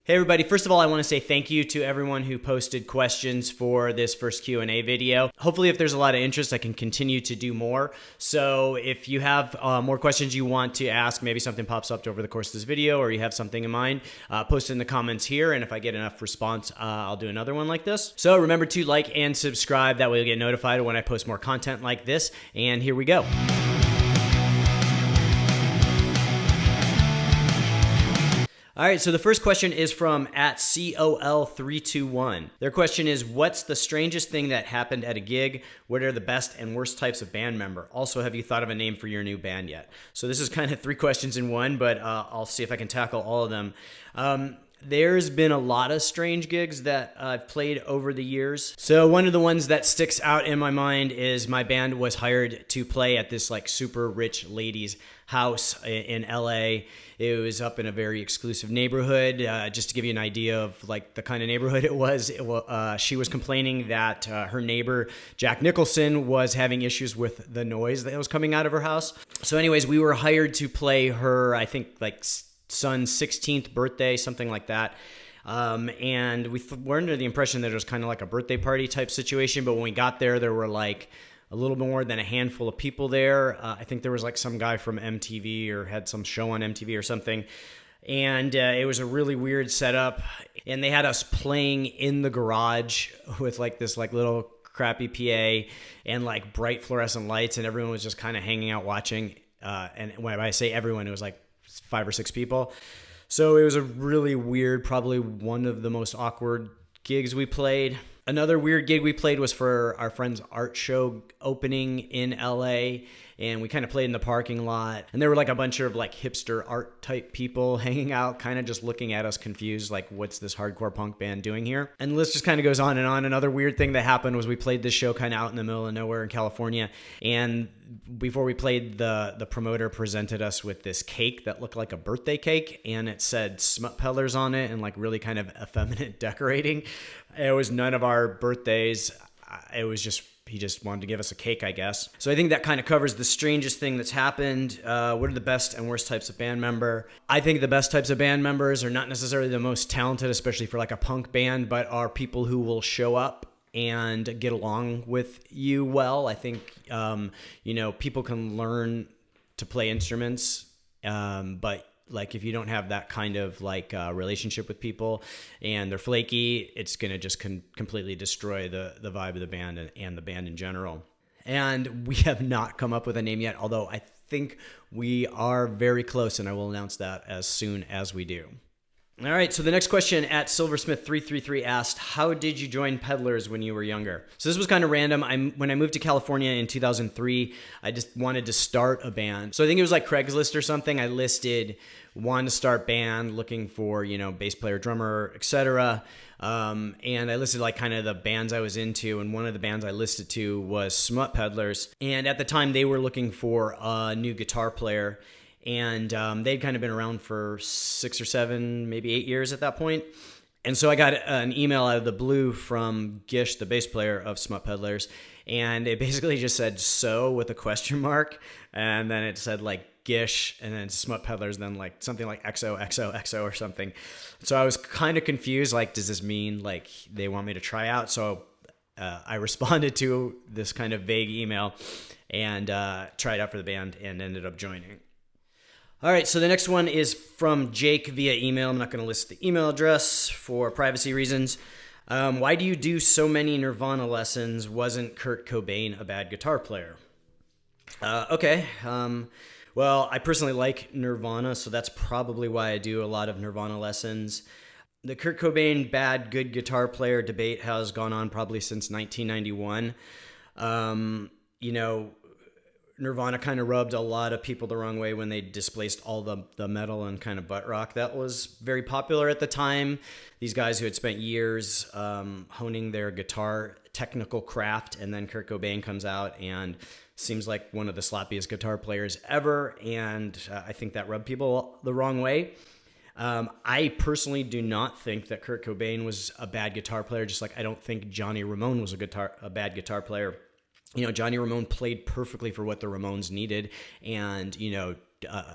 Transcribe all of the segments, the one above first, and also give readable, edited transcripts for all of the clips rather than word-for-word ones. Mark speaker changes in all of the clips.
Speaker 1: Hey everybody, first of all, I want to say thank you to everyone who posted questions for this first Q&A video. Hopefully, if there's a lot of interest, I can continue to do more. So if you have more questions you want to ask, maybe something pops up over the course of this video or you have something in mind, post it in the comments here, and if I get enough response, I'll do another one like this. So remember to like and subscribe, that way you'll get notified when I post more content like this, and here we go. All right, so the first question is from @COL321. Their question is, what's the strangest thing that happened at a gig? What are the best and worst types of band member? Also, have you thought of a name for your new band yet? So this is kind of three questions in one, but I'll see if I can tackle all of them. There's been a lot of strange gigs that I've played over the years. So one of the ones that sticks out in my mind is my band was hired to play at this like super rich lady's house in LA. It was up in a very exclusive neighborhood. Just to give you an idea of like the kind of neighborhood it was, she was complaining that her neighbor, Jack Nicholson, was having issues with the noise that was coming out of her house. So anyways, we were hired to play her, I think like son's 16th birthday, something like that. And we were under the impression that it was kind of like a birthday party type situation. But when we got there, there were like a little more than a handful of people there. I think there was like some guy from MTV or had some show on MTV or something. And it was a really weird setup. And they had us playing in the garage with like this like little crappy PA and like bright fluorescent lights. And everyone was just kind of hanging out watching. And when I say everyone, it was like 5 or 6 people. So it was a really weird, probably one of the most awkward gigs we played. Another weird gig we played was for our friend's art show opening in LA, and we kind of played in the parking lot, and there were like a bunch of like hipster art type people hanging out, kind of just looking at us confused, like what's this hardcore punk band doing here? And the list just kind of goes on and on. Another weird thing that happened was we played this show kind of out in the middle of nowhere in California, and before we played, the promoter presented us with this cake that looked like a birthday cake, and it said Smut Peddlers on it and like really kind of effeminate decorating. It was none of our birthdays. It was just, he just wanted to give us a cake, I guess. So I think that kind of covers the strangest thing that's happened. What are the best and worst types of band member? I think the best types of band members are not necessarily the most talented, especially for like a punk band, but are people who will show up and get along with you well. I think, people can learn to play instruments, but like if you don't have that kind of like relationship with people and they're flaky, it's going to just completely destroy the vibe of the band and the band in general. And we have not come up with a name yet, although I think we are very close, and I will announce that as soon as we do. All right, so the next question @Silversmith333 asked, how did you join Peddlers when you were younger? So this was kind of random. When I moved to California in 2003, I just wanted to start a band. So I think it was like Craigslist or something. I listed, wanted to start band, looking for, bass player, drummer, etc. And I listed like kind of the bands I was into, and one of the bands I listed to was Smut Peddlers. And at the time, they were looking for a new guitar player. And they'd kind of been around for 6 or 7, maybe 8 years at that point. And so I got an email out of the blue from Gish, the bass player of Smut Peddlers. And it basically just said "so" with a question mark. And then it said like Gish and then Smut Peddlers, then like something like XOXOXO or something. So I was kind of confused. Like, does this mean like they want me to try out? So I responded to this kind of vague email and tried out for the band and ended up joining. All right, so the next one is from Jake via email. I'm not going to list the email address for privacy reasons. Why do you do so many Nirvana lessons? Wasn't Kurt Cobain a bad guitar player? Okay. Well, I personally like Nirvana, so that's probably why I do a lot of Nirvana lessons. The Kurt Cobain bad, good guitar player debate has gone on probably since 1991. Nirvana kind of rubbed a lot of people the wrong way when they displaced all the metal and kind of butt rock that was very popular at the time. These guys who had spent years honing their guitar technical craft, and then Kurt Cobain comes out and seems like one of the sloppiest guitar players ever, and I think that rubbed people the wrong way. I personally do not think that Kurt Cobain was a bad guitar player, just like I don't think Johnny Ramone was a bad guitar player. Johnny Ramone played perfectly for what the Ramones needed, and,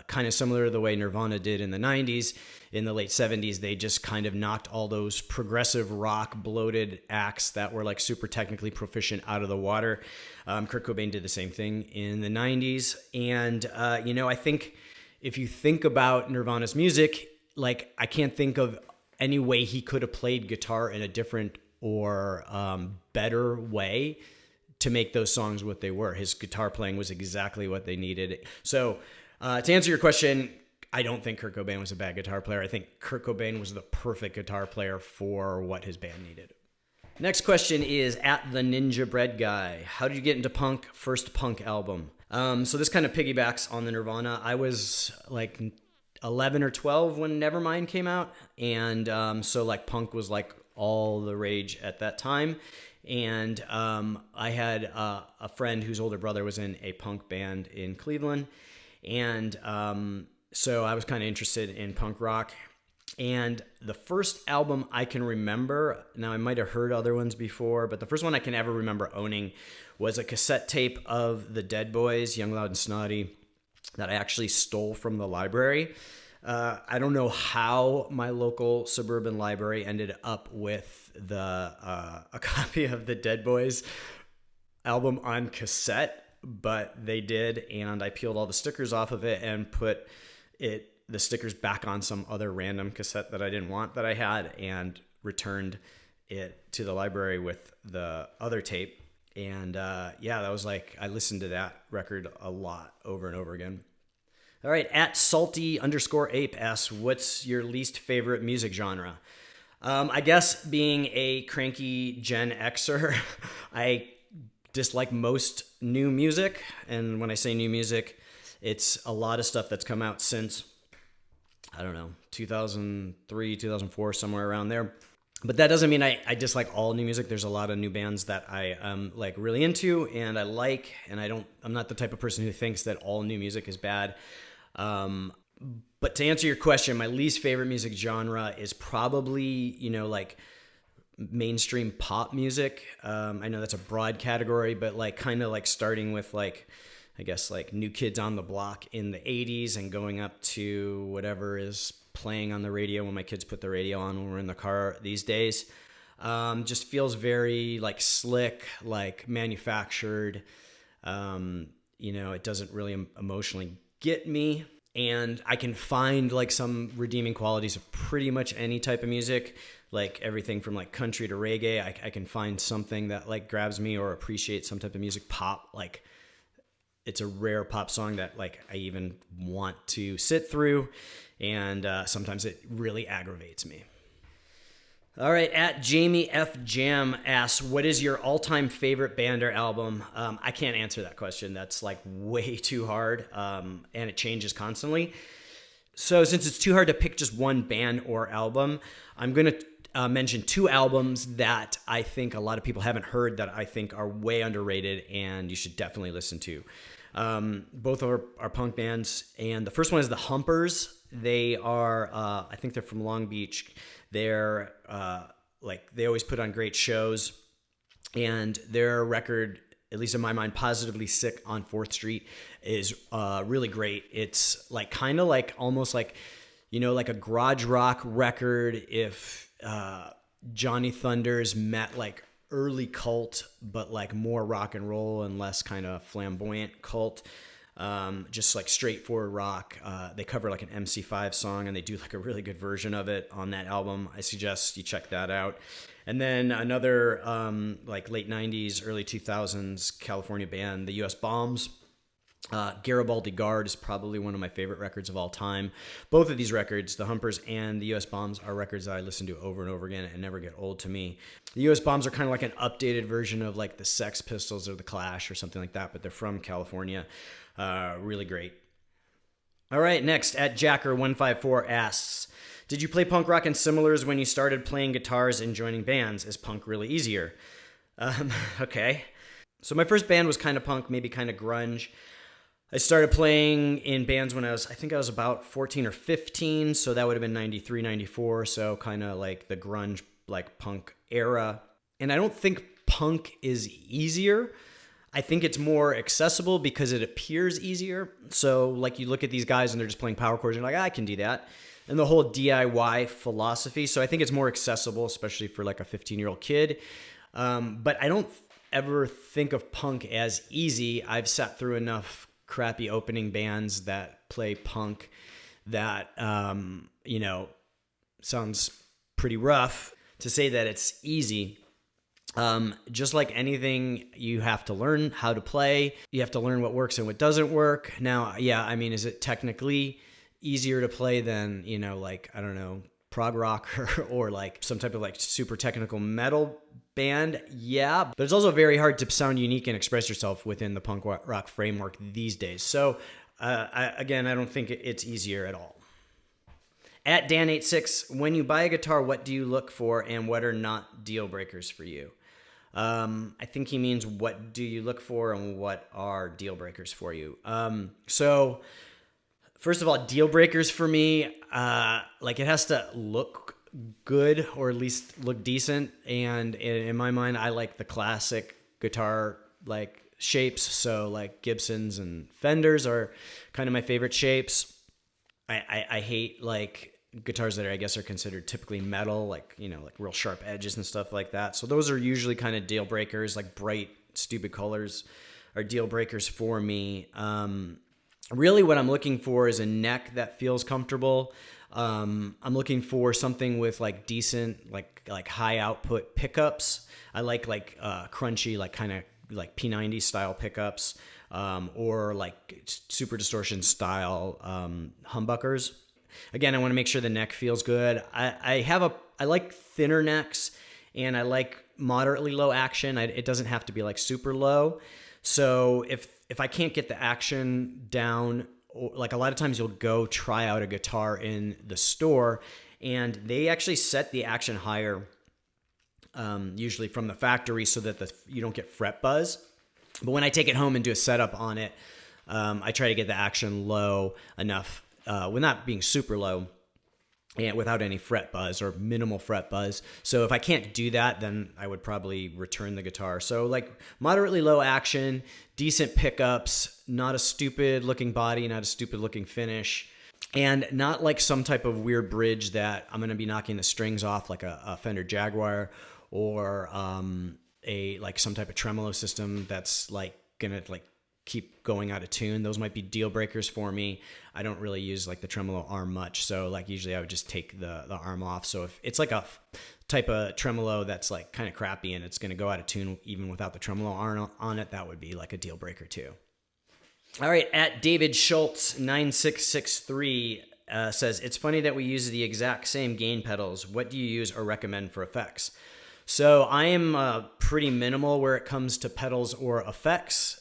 Speaker 1: kind of similar to the way Nirvana did in the 90s. In the late 70s, they just kind of knocked all those progressive rock bloated acts that were like super technically proficient out of the water. Kurt Cobain did the same thing in the 90s. And, I think if you think about Nirvana's music, like I can't think of any way he could have played guitar in a different or better way to make those songs what they were. His guitar playing was exactly what they needed. So to answer your question, I don't think Kurt Cobain was a bad guitar player. I think Kurt Cobain was the perfect guitar player for what his band needed. Next question is at the Ninja Bread Guy. How did you get into punk? First punk album. So this kind of piggybacks on the Nirvana. I was like 11 or 12 when Nevermind came out. And so like punk was like all the rage at that time. And I had a friend whose older brother was in a punk band in Cleveland. And so I was kind of interested in punk rock. And the first album I can remember, now I might have heard other ones before, but the first one I can ever remember owning was a cassette tape of the Dead Boys, Young, Loud, and Snotty, that I actually stole from the library. I don't know how my local suburban library ended up with a copy of the Dead Boys album on cassette, but they did, and I peeled all the stickers off of it and put the stickers back on some other random cassette that I didn't want that I had, and returned it to the library with the other tape. And that was like, I listened to that record a lot over and over again. All right, at salty_ape asks, what's your least favorite music genre? I guess being a cranky Gen Xer, I dislike most new music. And when I say new music, it's a lot of stuff that's come out since, 2003, 2004, somewhere around there. But that doesn't mean I dislike all new music. There's a lot of new bands that I am like really into and I like, and I'm not the type of person who thinks that all new music is bad. But to answer your question, my least favorite music genre is probably, like mainstream pop music. I know that's a broad category, but like kind of like starting with like, I guess like New Kids on the Block in the 80s and going up to whatever is playing on the radio when my kids put the radio on when we're in the car these days. Just feels very like slick, like manufactured. It doesn't really emotionally get me. And I can find like some redeeming qualities of pretty much any type of music, like everything from like country to reggae. I can find something that like grabs me or appreciate some type of music. Pop, like it's a rare pop song that like I even want to sit through, and sometimes it really aggravates me. All right, at Jamie F. Jam asks, what is your all-time favorite band or album? I can't answer that question. That's like way too hard, and it changes constantly. So since it's too hard to pick just one band or album, I'm going to mention two albums that I think a lot of people haven't heard that I think are way underrated and you should definitely listen to. Both are punk bands, and the first one is the Humpers. They are, I think they're from Long Beach. They're they always put on great shows, and their record, at least in my mind, Positively Sick on 4th Street is really great. It's like kind of like almost like, like a garage rock record if Johnny Thunders met like early Cult, but like more rock and roll and less kind of flamboyant Cult. Just like straightforward rock. They cover like an MC5 song and they do like a really good version of it on that album. I suggest you check that out. And then another like late 90s, early 2000s California band, the US Bombs. Garibaldi Guard is probably one of my favorite records of all time. Both of these records, the Humpers and the US Bombs, are records that I listen to over and over again and never get old to me. The US Bombs are kind of like an updated version of like the Sex Pistols or the Clash or something like that, but they're from California. Really great. All right, next at Jacker154 asks, did you play punk rock and similars when you started playing guitars and joining bands? Is punk really easier? Okay. So my first band was kind of punk, maybe kind of grunge. I started playing in bands when I think I was about 14 or 15, so that would have been 93, 94, so kind of like the grunge, like punk era. And I don't think punk is easier. I think it's more accessible because it appears easier. So like you look at these guys and they're just playing power chords and you're like, I can do that. And the whole DIY philosophy. So I think it's more accessible, especially for like a 15-year-old kid. But I don't ever think of punk as easy. I've sat through enough crappy opening bands that play punk that, sounds pretty rough to say that it's easy. Just like anything, you have to learn how to play. You have to learn what works and what doesn't work. Now, yeah, I mean, is it technically easier to play than, prog rock or like some type of like super technical metal band? Yeah, but it's also very hard to sound unique and express yourself within the punk rock framework these days. So, I don't think it's easier at all. At Dan86, when you buy a guitar, what do you look for and what are not deal breakers for you? I think he means what do you look for and what are deal breakers for you? So first of all, deal breakers for me, it has to look good or at least look decent. And in my mind, I like the classic guitar like shapes. So like Gibsons and Fenders are kind of my favorite shapes. I hate like guitars that I guess are considered typically metal, like real sharp edges and stuff like that. So those are usually kind of deal breakers. Like bright, stupid colors are deal breakers for me. Really what I'm looking for is a neck that feels comfortable. I'm looking for something with like decent, like high output pickups. I like crunchy, like kind of like P90 style pickups, or like super distortion style humbuckers. Again, I want to make sure the neck feels good. I like thinner necks and I like moderately low action. It doesn't have to be like super low. So if I can't get the action down, like a lot of times you'll go try out a guitar in the store and they actually set the action higher, usually from the factory so that you don't get fret buzz. But when I take it home and do a setup on it, I try to get the action low enough, with not being super low and without any fret buzz or minimal fret buzz. So if I can't do that, then I would probably return the guitar. So like moderately low action, decent pickups, not a stupid looking body, not a stupid looking finish, and not like some type of weird bridge that I'm going to be knocking the strings off like a Fender Jaguar or like some type of tremolo system that's like going to like keep going out of tune. Those might be deal breakers for me. I don't really use like the tremolo arm much. So like usually I would just take the arm off. So if it's like a type of tremolo that's like kind of crappy and it's going to go out of tune even without the tremolo arm on it, that would be like a deal breaker too. All right. At David Schultz 9663 says, it's funny that we use the exact same gain pedals. What do you use or recommend for effects? So I am pretty minimal where it comes to pedals or effects.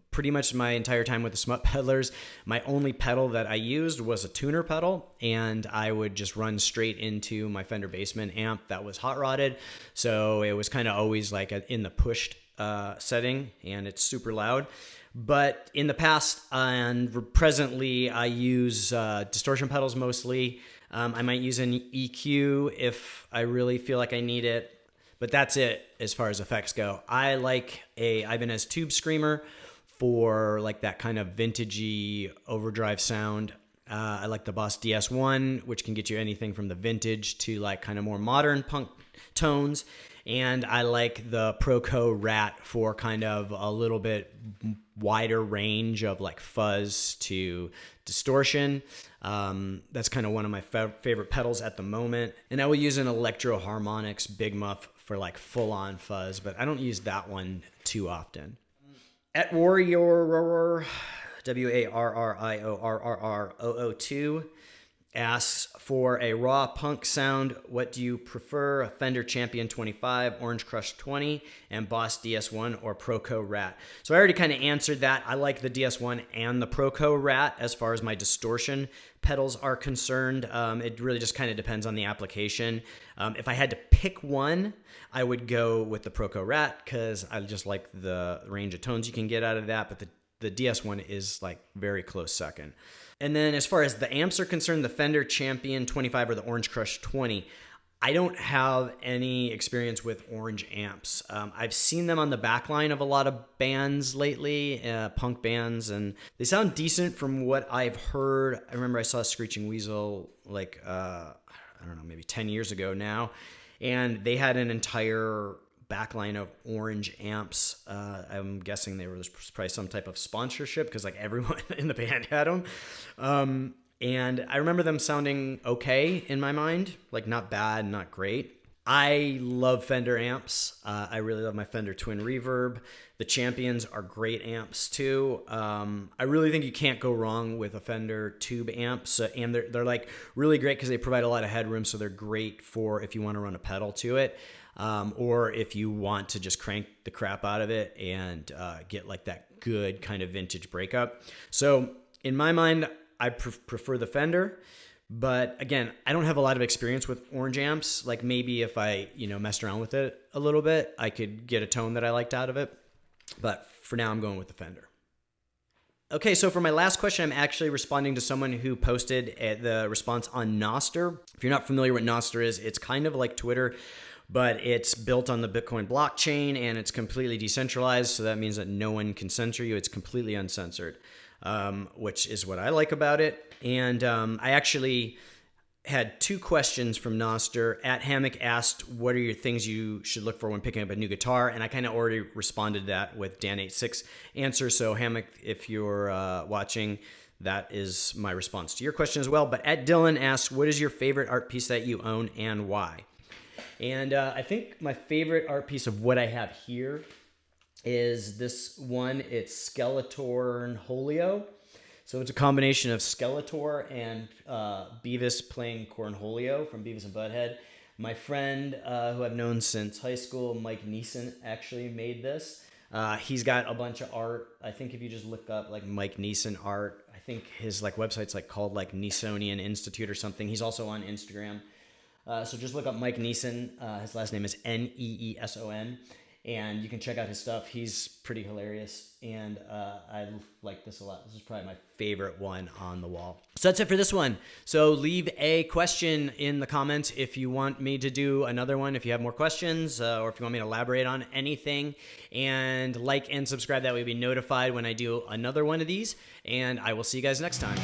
Speaker 1: Pretty much my entire time with the Smut Peddlers, my only pedal that I used was a tuner pedal, and I would just run straight into my Fender Bassman amp that was hot rodded. So it was kind of always like in the pushed setting, and it's super loud. But in the past and presently, I use distortion pedals mostly. I might use an EQ if I really feel like I need it, but that's it as far as effects go. I like a Ibanez Tube Screamer for like that kind of vintagey overdrive sound. I like the Boss DS1, which can get you anything from the vintage to like kind of more modern punk tones. And I like the Proco Rat for kind of a little bit wider range of like fuzz to distortion. That's kind of one of my favorite pedals at the moment. And I will use an Electro Harmonix Big Muff for like full on fuzz, but I don't use that one too often. At Warrior, WARRIORRRO02, asks for a raw punk sound. What do you prefer? A Fender Champion 25, Orange Crush 20, and Boss DS1 or Proco Rat? So I already kind of answered that. I like the DS1 and the Proco Rat as far as my distortion pedals are concerned. It really just kind of depends on the application. If I had to pick one, I would go with the Proco Rat because I just like the range of tones you can get out of that, but the DS1 is like very close second. And then as far as the amps are concerned, the Fender Champion 25 or the Orange Crush 20, I don't have any experience with orange amps. I've seen them on the back line of a lot of bands lately, punk bands, and they sound decent from what I've heard. I remember I saw Screeching Weasel like, I don't know, maybe 10 years ago now, and they had an entire backline of orange amps. I'm guessing there was probably some type of sponsorship because like everyone in the band had them. And I remember them sounding okay in my mind, like not bad, not great. I love Fender amps. I really love my Fender Twin Reverb. The Champions are great amps too. I really think you can't go wrong with a Fender tube amps, and they're like really great because they provide a lot of headroom, so they're great for if you want to run a pedal to it, or if you want to just crank the crap out of it and get like that good kind of vintage breakup. So in my mind, I prefer the Fender, but again, I don't have a lot of experience with orange amps. Like maybe if I, messed around with it a little bit, I could get a tone that I liked out of it. But for now, I'm going with the Fender. Okay, so for my last question, I'm actually responding to someone who posted the response on Nostr. If you're not familiar with Nostr is, it's kind of like Twitter, but it's built on the Bitcoin blockchain and it's completely decentralized. So that means that no one can censor you. It's completely uncensored. Which is what I like about it. And I actually had 2 questions from Nostr. Hammock asked, what are your things you should look for when picking up a new guitar? And I kind of already responded to that with Dan86 answer. So Hammock, if you're watching, that is my response to your question as well. But Dylan asks, what is your favorite art piece that you own and why? And I think my favorite art piece of what I have here is this one. It's Skeletor Holio. So it's a combination of Skeletor and Beavis playing Cornholio from Beavis and Butthead. My friend who I've known since high school, Mike Neeson, actually made this. He's got a bunch of art. I think if you just look up like Mike Neeson art, I think his like website's like called like Neesonian Institute or something. He's also on Instagram. So just look up Mike Neeson. His last name is Neeson. And you can check out his stuff. He's pretty hilarious, and I like this a lot. This is probably my favorite one on the wall. So that's it for this one. So leave a question in the comments if you want me to do another one, if you have more questions, or if you want me to elaborate on anything. And like and subscribe. That way you'll be notified when I do another one of these. And I will see you guys next time.